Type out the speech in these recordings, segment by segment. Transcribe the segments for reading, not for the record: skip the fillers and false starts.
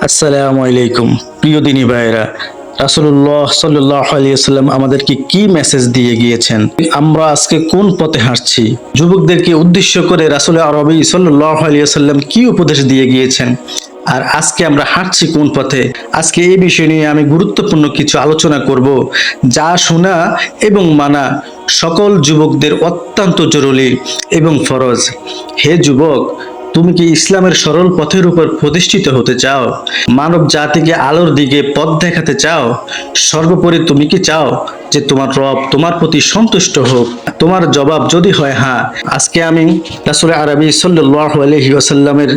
আসসালামু আলাইকুম। প্রিয় দিনী ভাইরা, রাসূলুল্লাহ সাল্লাল্লাহু আলাইহি ওয়াসাল্লাম আমাদেরকে কি মেসেজ দিয়ে গিয়েছেন, আমরা আজকে কোন পথে হাঁটছি, যুবকদেরকে উদ্দেশ্য করে রাসূল আরবি সাল্লাল্লাহু আলাইহি ওয়াসাল্লাম কি উপদেশ দিয়ে গিয়েছেন, আর আজকে আমরা হাঁটছি কোন পথে। আজকে এই বিষয় নিয়ে আমি গুরুত্বপূর্ণ কিছু আলোচনা করব, যা শোনা এবং মানা সকল যুবকদের অত্যন্ত জরুরি এবং ফরজ। হে যুবক, তুমি কি ইসলামের সরল পথের উপর প্রতিষ্ঠিত হতে চাও? মানব জাতিকে আলোর দিকে পথ দেখাতে চাও? সর্বোপরি তুমি কি চাও যে তোমার রব তোমার প্রতি সন্তুষ্ট হোক? তোমার জবাব যদি হয় হ্যাঁ, আজকে আমি রাসূল আরবি সাল্লাল্লাহু আলাইহি ওয়াসাল্লামের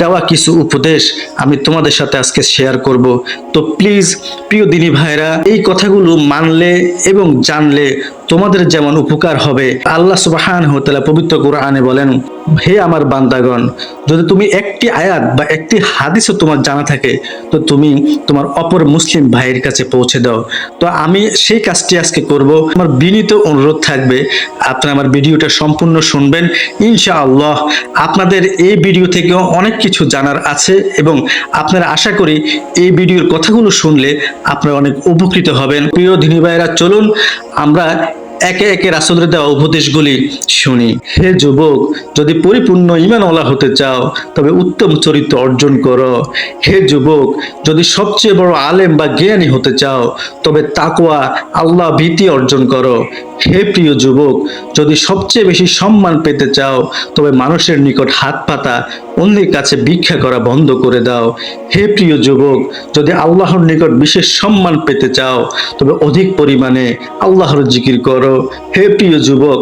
দেওয়া কিছু উপদেশ আমি তোমাদের সাথে আজকে শেয়ার করব। তো প্লিজ প্রিয় দিনী ভাইরা, এই কথাগুলো মানলে এবং জানলে তোমাদের যেমন উপকার হবে। আল্লাহ সুবহানাহু ওয়া তাআলা পবিত্র কোরআনে বলেন, হে আমার বান্দাগণ, যদি তুমি একটি আয়াত বা একটি হাদিসও তোমার জানা থাকে, তো তুমি তোমার অপর মুসলিম ভাইয়ের কাছে পৌঁছে দাও। তো আমি সেই কাজটি আজকে করব। আমার বিনীত অনুরোধ থাকবে, আপনারা আমার ভিডিওটা সম্পূর্ণ শুনবেন। ইনশাআল্লাহ আপনাদের এই ভিডিও থেকেও অনেক কিছু জানার আছে এবং আপনারা আশা করি এই ভিডিওর কথাগুলো শুনলে আপনারা অনেক উপকৃত হবেন। প্রিয় দিনী ভাইরা, চলুন আমরা একে একে রাসূলের দেওয়া উপদেশগুলি শুনি। হে যুবক, যদি পরিপূর্ণ ঈমানওয়ালা হতে চাও তবে উত্তম চরিত্র অর্জন করো। হে যুবক, যদি সবচেয়ে বড় আলেম বা জ্ঞানী হতে চাও তবে তাকওয়া আল্লাহ ভীতি অর্জন করো। হে প্রিয় যুবক, যদি সবচেয়ে বেশি সম্মান পেতে চাও তবে মানুষের নিকট হাত পাতা, অন্যের কাছে ভিক্ষা করা বন্ধ করে দাও। হে প্রিয় যুবক, যদি আল্লাহর নিকট বিশেষ সম্মান পেতে চাও তবে অধিক পরিমাণে আল্লাহর জিকির করো। হে প্রিয় যুবক,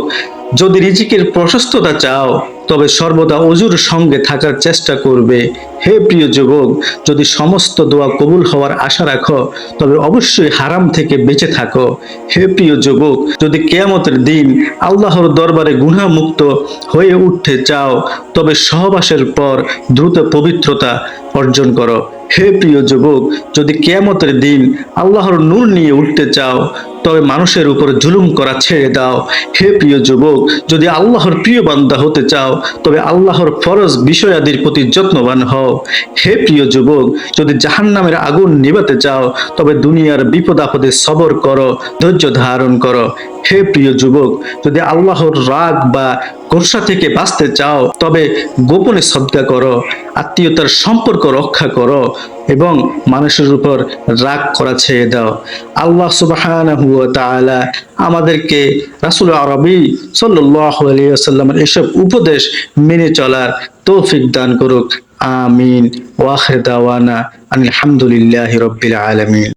যদি রিজিকের প্রশস্ততা চাও তবে সর্বদা অজুর সঙ্গে থাকার চেষ্টা করবে। হে প্রিয় যুবক, যদি সমস্ত দোয়া কবুল হওয়ার আশা রাখো তবে অবশ্যই হারাম থেকে বেঁচে থাকো। হে প্রিয় যুবক, যদি কিয়ামতের দিন আল্লাহর দরবারে গুনাহমুক্ত হয়ে উঠতে চাও তবে সহবাসের পর দ্রুত পবিত্রতা অর্জন করো। হে প্রিয় যুবক, যদি কিয়ামতের দিন আল্লাহর নূর নিয়ে উঠতে চাও তবে মানুষের উপর জুলুম করা ছেড়ে দাও। হে প্রিয় যুবক, যদি আল্লাহর প্রিয় বান্দা হতে চাও তবে আল্লাহর ফরজ বিষয়াদির প্রতি যত্নবান হও। হে প্রিয় যুবক, যদি জাহান্নামের আগুন নিভাতে চাও তবে দুনিয়ার বিপদ আপদে সবর করো, ধৈর্য ধারণ করো। হে প্রিয় যুবক, যদি আল্লাহর রাগ বা গোসা থেকে বাঁচতে চাও তবে গোপনে সদকা করো, আত্মীয়তার সম্পর্ক রক্ষা করো এবং মানুষের উপর রাগ করা ছেড়ে দাও। আল্লাহ সুবহানাহু ওয়া তাআলা আমাদেরকে রাসূল আরবি সাল্লাল্লাহু আলাইহি ওয়াসাল্লামের এসব উপদেশ মেনে চলার তৌফিক দান করুক। আমিন। ওয়া আখির দাওয়ানা আলহামদুলিল্লাহি রাব্বিল আলামিন।